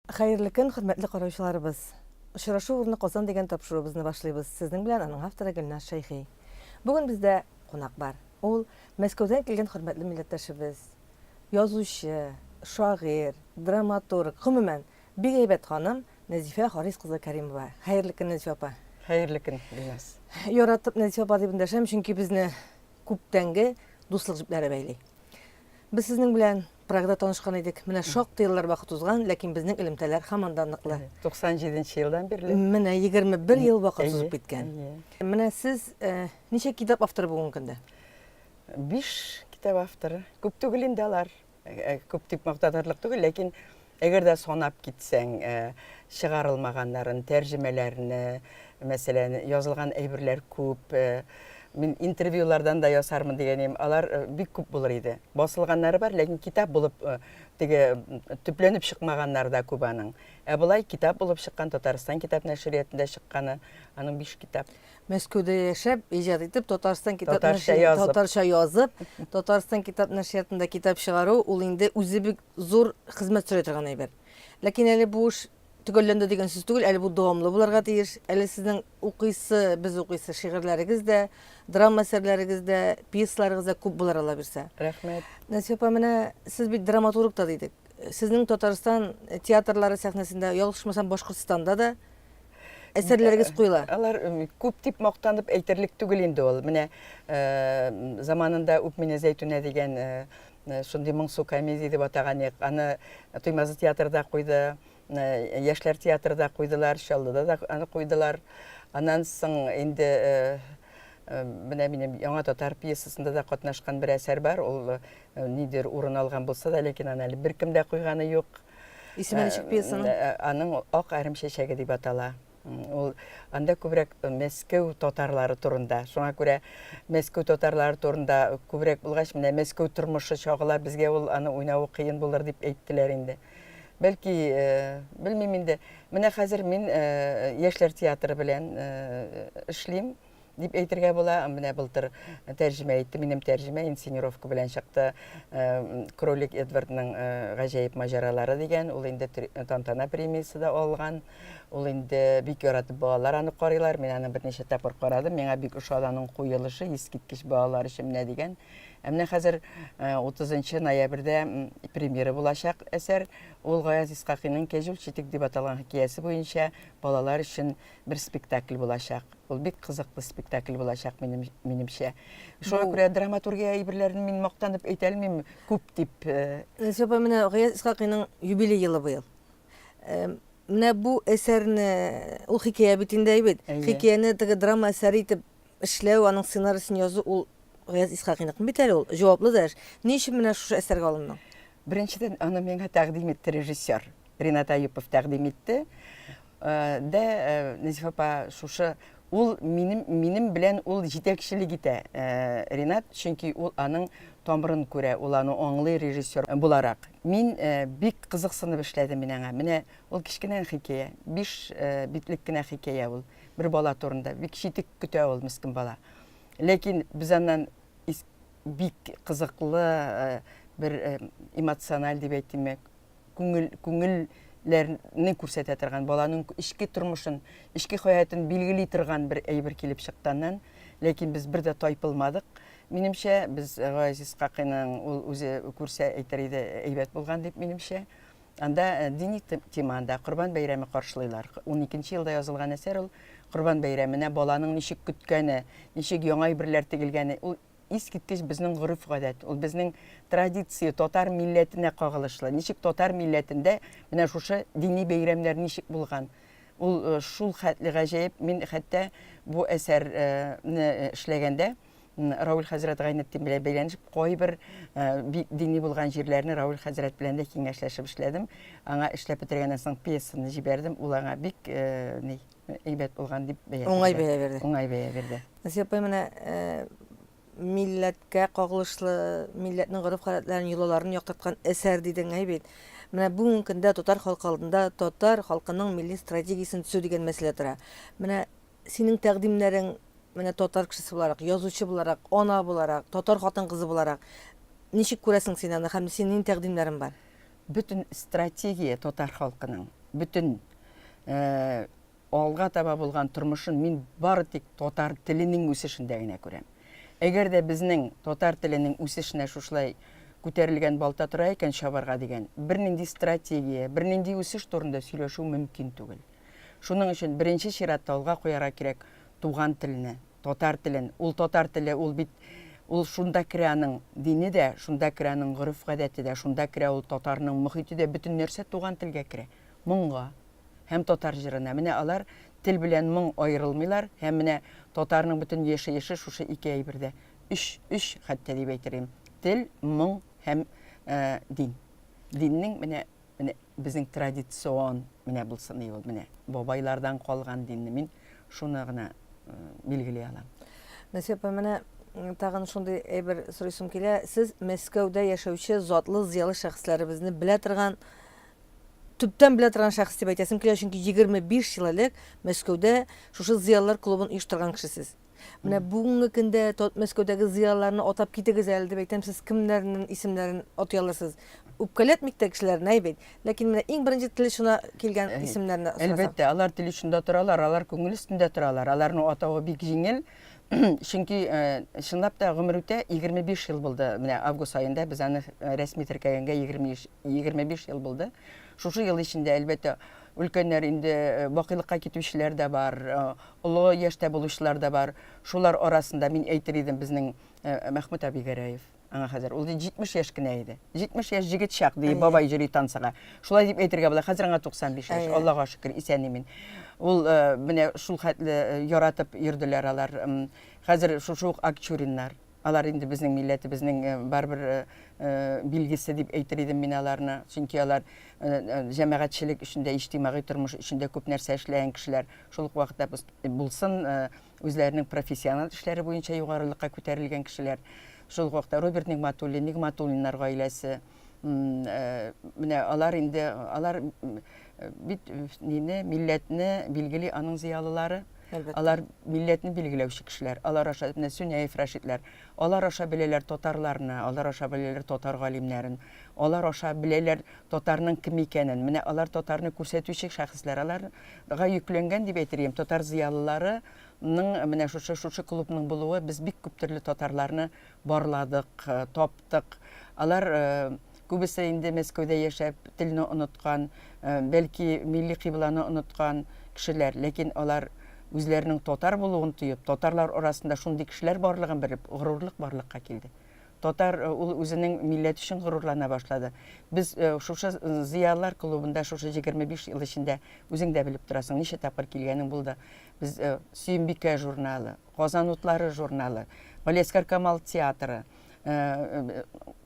Хайырлы көн, хөрмәтле караучыларыбыз. Очрашу урыны Казан дигән тапшыруыбызны башлыйбыз. Сезнең белән аның авторы Гөлназ Шәйхи. Бүген бездә кунак бар. Ул Мәскәүдән килгән хөрмәтле милләттәшебез. Язучы, шагыйрь, драматург, гомумән бик әйбәт ханым Нәзифә Харис кызы Кәримова. Хайырлы көн, Нәзифә апа. Хайырлы көн, Гөлназ. Яратып Нәзифә апа дип эндәшәм, чөнки безне күптәнге дуслык җепләре бәйли. Без сезнең белән Прагада танышкан идек. Менә шактый еллар вакыт узган, ләкин безнең элемтәләр һаман да ныклы. 97 елдан бирле. Менә 21 ел вакыт узып киткән. Менә сез ничә китап авторы бүгенге көндә? 5 китап авторы. Күп түгел инде алар. Күп дип мактатырлык түгел, ләкин әгәр дә санап китсәң, чыгарылмаганнарын, тәрҗемәләрне, мәсәлән, язылган әйберләр күп. Мин интервьюлардан да ясармын дигәнем, алар бик күп булыр иде. Басылганнары бар, ләкин китап булып теге төпләнеп чыкмаганнары да күп аның. Булай китап булып чыккан, Татарстан китап нәшриятында чыкканы, аның 5 китап. Мәскәүдә яшәп, иҗат итеп, Татарстан китап Татарча язып, Татарстан китап нәшриятында китап чыгару, ул инде үзе бик зур хезмәт сорый торган әйбер. Ләкин әле бу эш төгәлләнде дигән сүз түгел, әле бу дәвамлы булырга тиеш. Әле сезнең укыйсы, без укыйсы шигырьләрегез дә, драма әсәрләрегез дә, пьесаларыгыз да күп булыр ала бирсә. Рәхмәт. Нәсифә апа, менә сез бит драматург та дидек. Сезнең Татарстан театрлары сәхнәсендә, ялгышмасам, Башкортстанда да әсәрләрегез куела. Алар күп дип мактанып әйтерлек түгел инде ул. Менә заманында Үп мине Зәйтүнә дигән шундый моңсу комедия дип атаган ик. Аны Туймазы театрда куйды, Яшьләр театрда куйдылар, Чаллыда да аны куйдылар. Аннан соң инде менә минем яңа татар пьесасында да катнашкан бер әсәр бар. Ул нидер урын алган булса да, ләкин аны әле беркем дә куйганы юк. Исеме ничек пьесаның? Аның Ак әрем чәчәге дип атала. Ул анда күбрәк Мәскәү татарлары турында. Шуңа күрә Мәскәү татарлары турында күбрәк булгач, менә Мәскәү тормышы чагыла, безгә ул аны уйнау кыен булыр дип әйттеләр инде. Бәлки, белмим инде. Менә хәзер мин Яшьләр театры белән эшлим дип әйтергә була. Менә былтыр тәрҗемә итте, минем тәрҗемә инсценировка белән чыкты. Кролик Эдвардның гаҗәеп маҗаралары дигән, ул инде тантана премиясе дә алган. Ул инде бик яратып балалар аны карыйлар. Мин аны берничә тапкыр карадым. Миңа бик ошады аның куелышы, искиткеч балалар өчен менә дигән. Менә хәзер 30 ноябрьдә премьера булачак әсәр. Ул Гаяз Исхакыйның Кәҗүл читек дип аталган хикәясе буенча балалар өчен бер спектакль булачак. Ул бик кызыклы спектакль булачак минемчә. Шуңа күрә драматургия әйберләрен мин мактанып әйтә алмыйм, күп дип. Нәсифә, менә Гаяз Исхакыйның юбилей елы быел. Менә бу әсәрне, ул хикәя бит инде әйбәт. Хикәяне теге драма әсәре итеп эшләү, аның сценарийсын язу, ул Гаяз Исхакыйның бит әле ул җаваплы да эш. Ни өчен менә шушы әсәргә алындың? Беренчедән, аны миңа тәкъдим итте режиссер. Ринат Аюпов тәкъдим итте. Нәзифә апа, шушы ул минем белән ул җитәкчелек итә. Ринат, чөнки ул аның тамырын күрә, ул аны аңлый режиссер буларак. Мин бик кызыксынып эшләдем аңа. Менә ул кичкенә хикәя, 5 битлек кенә хикәя ул. Бер бала турында, бик читек көтә ул мискин бала. Ләкин без аннан бик кызыклы бер эмоциональ дип әйтим, күңелләрне күрсәтә торган, баланың ички тормышын, ички хаятын билгели торган бер әйбер килеп чыкканнан, ләкин без бер дә тайпылмадык. Минемчә, без Гаяз Исхакыйның ул үзе күрсә әйтер иде, әйбәт булган дип минемчә. Анда дини темада Корбан бәйрәме каршылыйлар. 12нче елда язылган әсәр ул Корбан бәйрәменә баланың ничек көткәне, ничек яңа әйберләр тегелгәне, ул искиткеч безнең гореф-гадәт, ул безнең традиция, татар милләтенә кагылышлы. Ничек татар милләтендә менә шушы дини бәйрәмнәр ничек булган? Ул шул хәтле гаҗәеп. Мин хәтта бу әсәрне эшләгәндә Равил хәзрәт Гайнетдин белән бәйләнешеп, кайбер дини булган җирләрне Равил хәзрәт белән дә киңәшләшеп эшләдем. Аңа эшләп бетергәннән соң пьесаны җибәрдем. Ул аңа бик әйбәт булган дип бәя бирде. Уңай бәя бирде. Уңай бәя бирде. Нәсифә апа, менә милләткә кагылышлы, милләтнең гореф-гадәтләрен, йолаларын яктырткан әсәр дидең әйбәт. Менә бүгенге көндә татар халкы алдында татар халкының милли стратегиясын төзү дигән мәсьәлә тора. Менә синең тәкъдимнәрең, менә татар кешесе буларак, язучы буларак, ана буларак, татар хатын кызы буларак, ничек күрәсең син аны һәм синең тәкъдимнәрең бар? Bütün strategiya татар халкының бүтін алға таба болған тұрмышын мен бары тек татар тілінің өсішінде генә күрәм. Әгәр дә безнең татар теленең үсешенә шушылай күтәрелгән балта тора икән чабарга дигән, бернинди стратегия, бернинди үсеш турында сөйләшү мөмкин түгел. Шуның өчен беренче чиратта алга куярга кирәк туган телне, татар телен. Ул татар теле, ул бит ул шунда керә аның дине дә, шунда керә аның гореф-гадәте дә, шунда керә ул татарның мөхите дә, бөтен нәрсә туган телгә керә. Моңга һәм татар җырына. Менә алар тел белән моң аерылмыйлар, һәм менә татарның бөтен яшәеше шушы ике әйбердә. Өч хәтта дип әйтерем. Тел, моң һәм дин. Диннең менә безнең традицион менә булсын ул менә бабайлардан калган динне мин шуны гына билгели алам. Нәсипа, менә тагын шундый әйбер сорыйсым килә. Сез Мәскәүдә яшәүче затлы, зыялы шәхесләребезне белә торган, төптән белә торган шәхес дип әйтәсем килә, чөнки 25 ел элек Мәскәүдә шушы зыялылар клубын оештырган кешесез. Менә бүгенге көндә Мәскәүдәге зыялыларны атап китегез әле дип әйтәм, сез кемнәрнең исемнәрен атый аласыз? Үпкәләтмик тә кешеләрне әйбәт, ләкин менә иң беренче теле шуна килгән исемнәрне сорасам. Әлбәттә, алар тел өчендә торалар, алар күңел өстендә торалар. Аларның атауы бик җиңел. Чөнки чынлап та гомер үтә 25 ел булды. Менә август айында без аны рәсми теркәгәнгә 25 ел булды. Шушы ел эчендә әлбәттә өлкәннәр инде бакыйлыкка китүчеләр дә бар, олы яшьтә булучылар да бар. Шулар арасында мин әйтер идем безнең Мәхмүт Абигәрәев. Аңа хәзер ул 70 яшь кенә иде. 70 яшь җигет чак ди бабай җыри тансыга. Шулай дип әйтергә була. Хәзер аңа 95 яшь. Аллага шөкер, исән мин. Ул менә шул хәтле яратып йөрделәр алар. Хәзер шушы Акчуриннар. Алар инде безнең милләтебезнең барбер билгесе дип әйтер идем мин аларны. Чөнки алар җәмәгатьчелек эшендә, иҗтимагый тормыш эшендә күп нәрсә эшләгән кешеләр. Шул ук вакытта булсын үзләренең профессиональ эшләре буенча югарылыкка күтәрелгән кешеләр. Шул вакытта Роберт Нигматуллиннар гаиләсе, менә алар инде алар бит милләтне билгели аның зыялылары. Алар милләтне билгеләүче кешеләр. Алар аша Сүнәев Рәшидләр. Алар аша беләләр татарларны, алар аша беләләр татар галимнәрен. Алар аша беләләр татарның кем икәнен. Менә алар татарны күрсәтүче шәхесләр. Аларга йөкләнгән дип әйтергә, татар зыялыларының менә шушы клубның булуы, без бик күп төрле татарларны барладык, таптык. Алар күбесе инде Мәскәүдә яшәп, телне оныткан, бәлки милли кыйбланы оныткан кешеләр, ләкин алар үзләренең татар булуын тоеп, татарлар арасында шундый кешеләр барлыгын белеп, горурлык барлыкка килде. Татар ул үзенең милләт өчен горурлана башлады. Без шушы зыялылар клубында шушы 25 ел эчендә үзең дә белеп торасың, ничә тапкыр килгәнең булды. Без Сөембикә журналы, Казан утлары журналы, Галиәскәр Камал театры,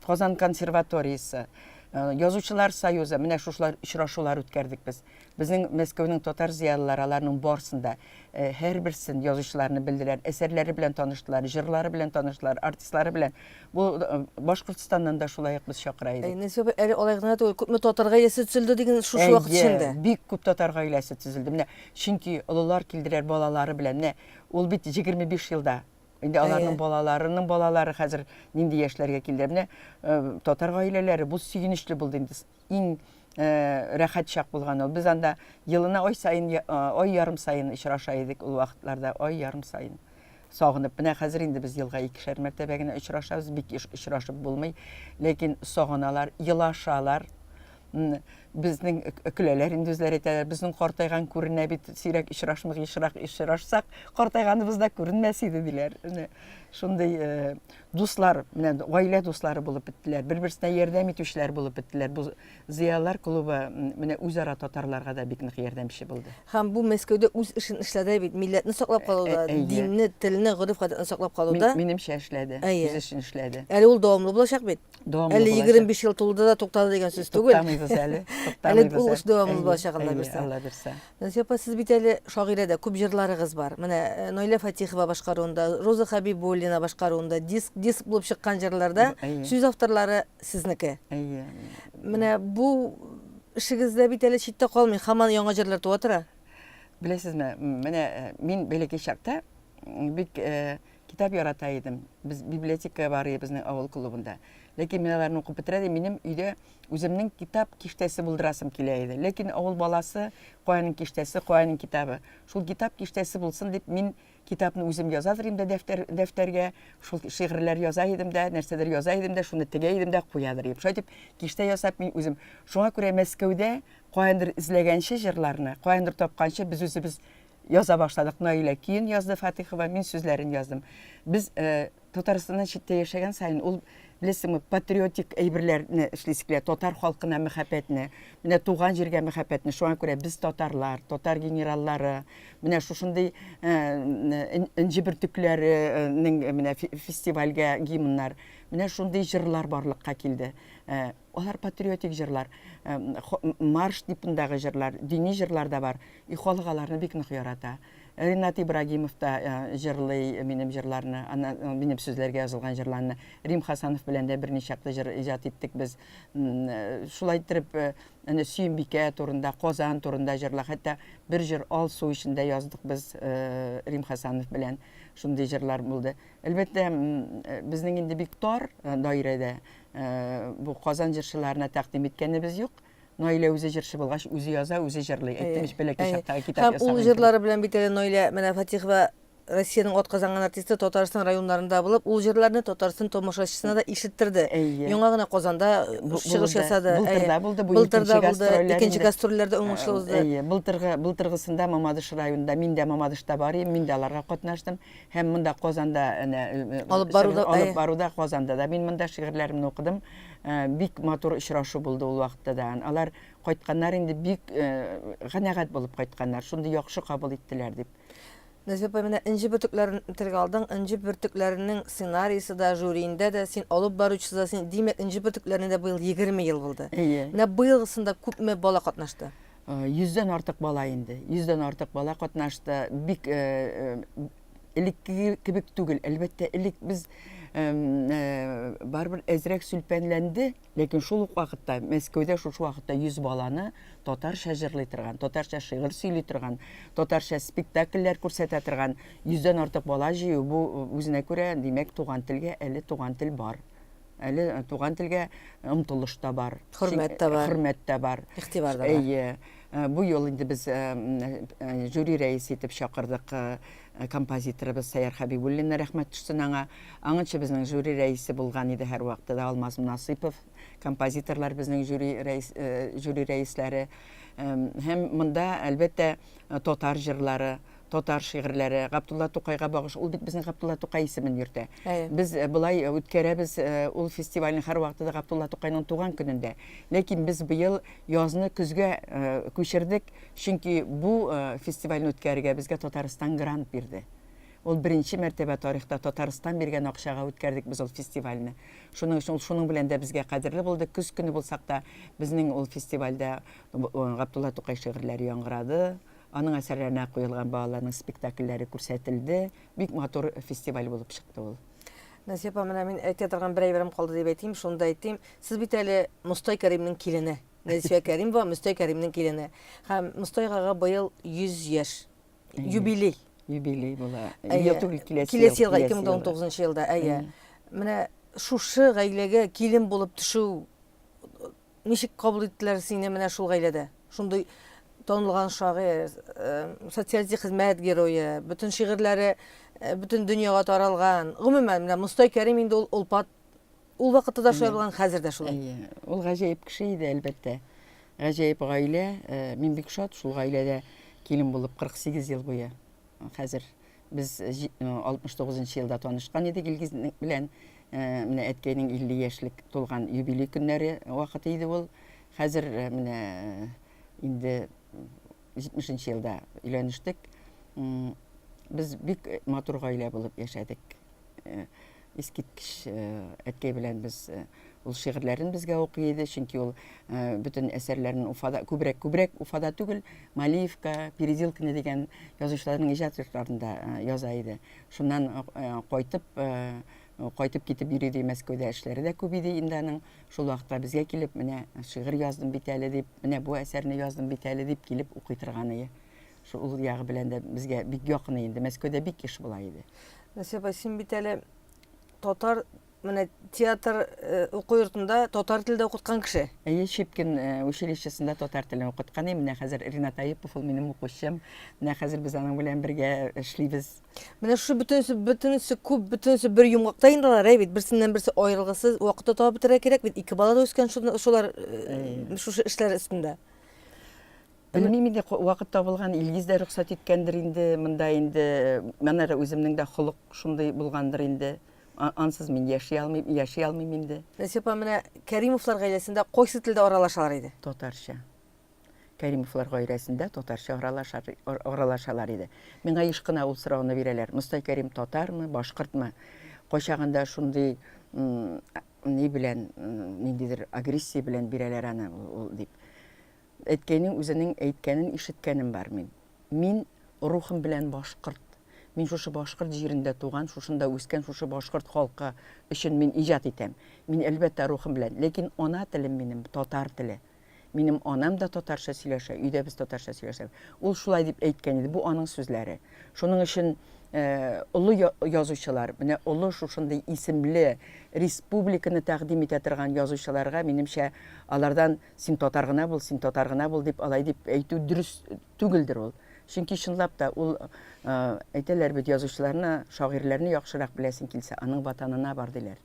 Казан консерваториясе, Язучылар союзы, менә шушылар очрашулар үткәрдек без. Безнең Мәскәүнең татар зыялылары аларның барсында һәрберсен язучыларны белделәр, әсәрләре белән таныштылар, җырлары белән таныштылар, артистлары белән. Бу Башкортстаннан да шулай ук без чакыра идек. Нәсибә, әле алай гына түгел, күпме татар гаиләсе төзелде диген шушы вакыт эчендә. Бик күп татар гаиләсе төзелде. Менә чөнки олылар килделәр балалары белән. Менә ул бит 25 елда. Инде аларның балалары хәзер нинди яшьләргә килде. Менә татар гаиләләре бу сөйгенечле булды инде. Иң рәхәт чак булган ул. Без анда елына ай сайын, ай ярым сайын очраша идек ул вакытларда, ай ярым сайын. Сагынып, менә хәзер инде без елга 2 мәртәбә генә очрашабыз, бик очрашып булмый, ләкин сагыналар, елашалар. Безнең көләләр инде үзләре әйтәләр, безнең картайган күренә бит, сирәк очрашсак, картайганыбыз да күренмәс иде диләр. Шундый дуслар, менә гаилә дуслары булып беттеләр, бер-берсенә ярдәм итүчеләр булып беттеләр. Бу зыялылар клубы менә үзара татарларга да бик нык ярдәмче булды. Һәм бу Мәскәүдә үз эшен эшләде бит, милләтне саклап калуда, динне, телне, гореф-гадәтне саклап калуда. Минемчә эшләде, үз эшен эшләде. Әле ул дәвамлы булачак бит. Әле 25 ел тулды да туктады дигән сүз түгел. Туктамыйбыз әле. Әле ул эш дәвамлы булачак Алла Алла бирсә. бирсә. Нәсипа, сез бит әле шагыйрә дә, күп җырларыгыз бар. Менә Наилә Фатихова башкаруында, Роза Хәбибуллина башкаруында, диск булып чыккан җырларда сүз авторлары сезнеке. Менә бу эшегездә бит әле читтә калмый, һаман яңа җырлар туа тора. Беләсезме, менә мин бәләкәй чакта бик китап ярата идем. Без библиотека бар иде безнең авыл клубында. Ләкин мен аларны укып бетерә, минем өйдә үземнең китап киштәсе булдырасым килә иде. Ләкин авыл баласы каяның киштәсе, каяның китабы. Шул китап киштәсе булсын дип мин китапны үзем язадыр идем дә дәфтәргә, шул шигырьләр яза идем дә, нәрсәдер яза идем дә, шуны тегә идем дә куядыр идем. Шулай дип киштә ясап мин үзем. Шуңа күрә Мәскәүдә каяндыр эзләгәнче җырларны, каяндыр тапканчы без үзебез яза башладык. Наилә көен язды Фатихова, мин сүзләрен яздым. Без Татарстаннан читтә яшәгән сайын ул білесіңме, патриотик әйберләрне эшлисек килә, татар халкына мәхәббәтне, менә туган җиргә мәхәббәтне, шуңа күрә без татарлар, татар генераллары, менә шушындый энҗе бөртекләренең менә фестивальгә гимннар, менә шундый җырлар барлыкка килде. Алар патриотик җырлар, марш типындагы җырлар, дини җырлар да бар. И халык аларны бик нык ярата. Ринат Ибрагимов та җырлый минем җырларны, минем сүзләргә язылган җырларны. Рим Хасанов белән дә берничә җыр иҗат иттек без. Шулай итеп, әнә Сөембикә турында, Казан турында җырлар, хәтта бер җыр Алсу ишендә яздык без Рим Хасанов белән. Шундый җырлар булды. Әлбәттә, безнең инде бик тар даирәдә бу Казан җырчыларына тәкъдим иткәнебез юк. Наилә үзе җырчы булгач, үзе яза, үзе җырлый. Әйттем, бәләкәй чактагы китап ясаган. Ул җырлары белән бит Наилә менә Фатихова Россиянең атказанган артисты Татарстан районнарында булып, ул җырларны Татарстан томашачысына да ишеттерде. Яңа гына Казанда чыгыш ясады. Былтырда булды, икенче гастрольләрдә уңышлы узды. Былтыргысында Мамадыш районында, мин дә Мамадышта бар идем, мин дә аларга катнаштым. Һәм монда Казанда алып баруда Казанда да мин монда шигырьләремне укыдым. Бик матур очрашу булды ул вакытта да. Алар кайтканнар инде бик канәгать булып кайтканнар. Шундый яхшы кабул иттеләр дип. Нәзифә, менә энҗе бөртекләрен тиргә алдың, энҗе бөртекләренең сценарийсы да, жюриендә дә, син алып баручысы да, син димәк энҗе бөртекләрендә дә быел 20 ел булды. Менә быелгысында күпме бала катнашты? 100дән артык бала инде. 100дән артык бала катнашты. Бик элекке кебек түгел. Әлбәттә, элек без барбыр әзрәк сүлпәнләнде, ләкин шул ук вакытта Мәскәүдә шул вакытта 100 баланы татарча җырлый торган, татарча шигырь сөйли торган, татарча спектакльләр күрсәтә торган 100дән артык бала җыю, бу үзенә күрә, димәк, туган телгә әле туган тел бар. Әле туган телгә омтылыш та бар, хөрмәт та бар, игътибар да бар. Бу ел инде без жюри рәисе итеп чакырдык композиторыбыз Сәяр Хәбибуллинны, рәхмәт төшсен аңа. Аңынчы безнең жюри рәисе булган иде һәр вакытта да Алмаз Насыйпов. Композиторлар безнең жюри рәисләре. Һәм монда әлбәттә татар җырлары, татар шигырьләре, Габдулла Тукайга багыш, ул бит безнең Габдулла Тукай исемен йөртә. Без булай үткәрәбез ул фестивальне һәр вакытта да Габдулла Тукайның туган көнендә. Ләкин без быел язны көзгә күчердек, чөнки бу фестивальне үткәрергә безгә Татарстан грант бирде. Ул беренче мәртәбә тарихта Татарстан биргән акчага үткәрдек без ул фестивальне. Шуның өчен шуның белән дә безгә кадерле булды. Көз көне булсак та безнең ул фестивальдә Габдулла Тукай шигырьләре яңгырады. Аның әсәрләренә куелган балаларның спектакльләре күрсәтелде. Бик матур фестиваль булып чыкты ул. Насипа, менә мин әйтә торган бер әйберем калды дип әйтим, шунда әйтим. Сез бит әле Мостай Кәримнең килене. Нәзифә Кәримова Мостай Кәримнең килене. Һәм Мостай ага быел 100 яшь. Юбилей. Юбилей була. Киләсе елга 2019 елда, Менә шушы гаиләгә килен булып төшү ничек кабул иттеләр сине менә шул гаиләдә? Шундый танылган шагыйрь, социалистик хезмәт герое, бөтен шигырьләре бөтен дөньяга таралган. Гомумән, менә Мостай Кәрим инде ул вакытта да шулай булган, хәзер дә шулай. Ул гаҗәеп кеше иде, әлбәттә. Гаҗәеп гаилә, мин бик шат шул гаиләдә килен булып 48 ел буе. Хәзер без 69 елда танышкан идек Илгиз белән. Менә әткәйнең 50 яшьлек тулган юбилей көннәре вакыты иде ул. Хәзер менә инде 70 елда өйләнештек. Без бик матур гаилә булып яшәдек. Искиткеч әткәй белән без ул шигырьләрен безгә укый иде, чөнки ул бөтен әсәрләрен Уфада, күбрәк Уфада түгел, Малиевка, Переделкина дигән язучыларның иҗат йортларында яза иде. Шуннан кайтып китеп йөри Мәскәүдә эшләре дә күп иде инде аның. Шул вакытта безгә килеп, менә шигырь яздым бит әле дип, менә бу әсәрне яздым бит әле дип килеп укый торганы. Шул ягы белән дә безгә бик якын инде. Мәскәүдә бик еш була иде. Насипа, син бит әле татар менә театр уку йортында татар телендә укыткан кеше. Шипкин училищесында татар телен укыткан. Менә хәзер Ринат Аипов ул минем укучым. Менә хәзер без аның белән бергә эшлибез. Менә шушы бөтенесе күп, бөтенесе бер йомгакта инделәр, бит. Берсеннән берсе аерылгысыз вакытта табып бетерә кирәк бит. Ике бала да үскән шулар шушы эшләр өстендә. Белмим инде вакыт табылган, Илгиз дә рөхсәт иткәндер инде, монда инде менә үземнең дә холык шундый булгандыр инде. Ансыз мин яши алмыйм инде. Нәсипа, менә Кәримовлар гаиләсендә кайсы телдә аралашалар иде? Татарча. Кәримовлар гаиләсендә татарча аралашалар иде. Миңа еш кына ул сорауны бирәләр. Мостай Кәрим татармы, башкортмы? Кайчагында шундый ни белән, ниндидер агрессия белән бирәләр аны ул дип. Әйткәнең үзенең әйткәнен ишеткәнем бар мин. Мин рухым белән башкорт. Мин шушы башкорт җирендә туган, шушында үскән шушы башкорт халкы өчен мин иҗат итәм. Мин әлбәттә рухым белән, ләкин ана телем минем татар теле. Минем анам да татарча сөйләшә, өйдә без татарча сөйләшәбез. Ул шулай дип әйткән иде, бу аның сүзләре. Шуның өчен олы язучылар, менә олы шушындай исемле республиканы тәкъдим итә торган язучыларга минемчә алардан син татар гына бул дип алай дип әйтү дөрес түгелдер ул. Чөнки чынлап та ул әйтәләр бит язучыларны, шагыйрьләрне яхшырак беләсең килсә, аның ватанына бар диләр.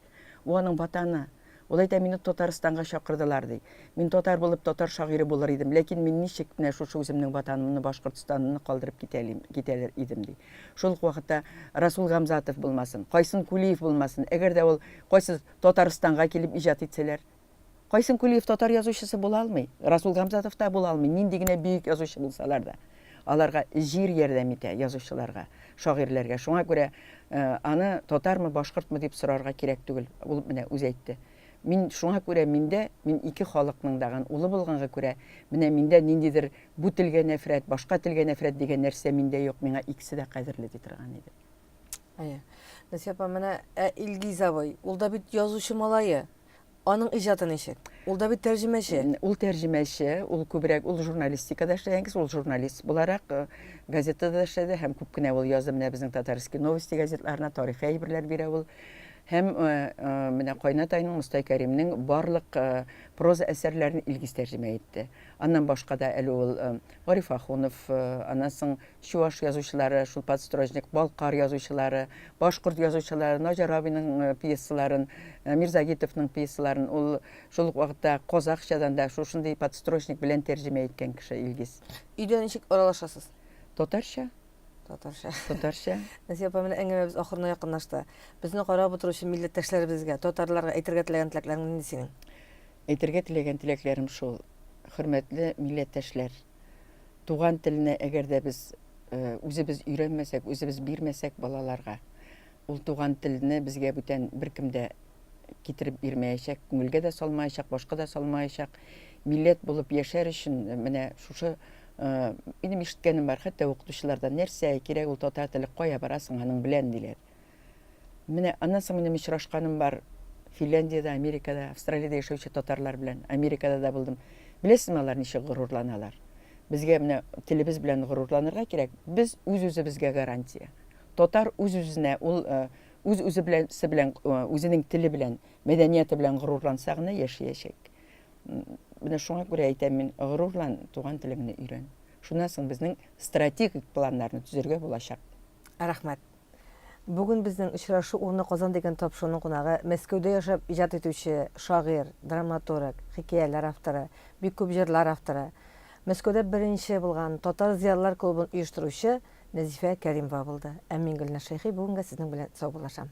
Ул аның ватаны. Ул әйтә, мине Татарстанга чакырдылар ди. Мин татар булып татар шагыйре булыр идем, ләкин мин ничек менә шушы үземнең ватанымны, Башкортстанны калдырып китәләр идем ди. Шул ук вакытта Расул Гамзатов булмасын, Кайсын Кулиев булмасын, әгәр дә ул кайсы Татарстанга килеп иҗат итсәләр, Кайсын Кулиев татар язучысы була алмый, Расул Гамзатов та була алмый, нинди генә бөек язучы булсалар да. Аларга җир ярдәм итә язучыларга, шагыйрьләргә. Шуңа күрә аны татармы, башкортмы дип сорарга кирәк түгел. Ул менә үз әйтте. Мин шуңа күрә мин ике халыкның даган улы булганга күрә, менә миндә ниндидер бу телгә нәфрәт, башка телгә нәфрәт дигән нәрсә миндә юк. Миңа икесе дә кадерле ди торган иде. Ая. Нәсипа, менә Илгиз абый, ул да бит язучы малае. Аның иҗаты ничек? Ул да бит тәрҗемәче. Ул тәрҗемәче, ул күбрәк ул журналистикада эшләгән кеше, ул журналист буларак газетада эшләде һәм күп кенә ул язды менә безнең Татарские новости газетларына, тарихи әйберләр бирә ул. Һәм менә Кайнатайның, Мостай Кәримнең барлык проза әсәрләрен Илгиз тәрҗемә итте. Аннан башка да әле ул Гариф Ахунов, аннан соң Чуваш язучылары, шул подстрочник, Балкар язучылары, башкорт язучылары, Наҗар абыйның пьесаларын, Мирзагитовның пьесаларын ул шул вакытта казакчадан да шушындый подстрочник белән тәрҗемә иткән кеше Илгиз. Өйдә ничек аралашасыз? Татарча. Татарча. Нәсипа, менә әңгәмәбез ахырына якынлашты. Безне карап утыручы милләттәшләребезгә, татарларга әйтергә теләгән теләкләрең нинди синең? Әйтергә теләгән теләкләрем шул. Хөрмәтле милләттәшләр, туган теленә әгәр дә без үзебез өйрәнмәсәк, үзебез бирмәсәк балаларга, ул туган телне безгә бүтән беркем дә китереп бирмәячәк, күңелгә дә салмаячак, башка да салмаячак. Милләт булып яшәр өчен менә шушы минем ишеткәнем бар, хәтта укытучылардан, нәрсә кирәк ул татар теле, кая барасың аның белән диләр. Менә аннан соң минем очрашканым бар Финляндиядә, Америкада, Австралиядә яшәүче татарлар белән. Америкада да булдым. Беләсезме, алар ничек горурланалар? Безгә менә телебез белән горурланырга кирәк. Без үз-үзебезгә гарантия. Татар үз-үзенә, ул үз-үзе белән, үзенең теле белән, мәдәнияте белән горурланса гына яшәячәк. Менә шуңа күрә әйтәм мин, горурлан, туган телеңне өйрән. Шуннан соң безнең стратегик планнарны төзергә булачак. Рәхмәт. Бүген безнең очрашу урны Казан дигән тапшыруның кунагы Мәскәүдә яшәп иҗат итүче шагыйрь, драматург, хикәяләр авторы, бик күп җырлар авторы, Мәскәүдә беренче булган татар зыялылар клубын оештыручы Нәзифә Кәримова булды. Мин Гөлнар Шәйхи, бүгенгә сезнең белән саубуллашам.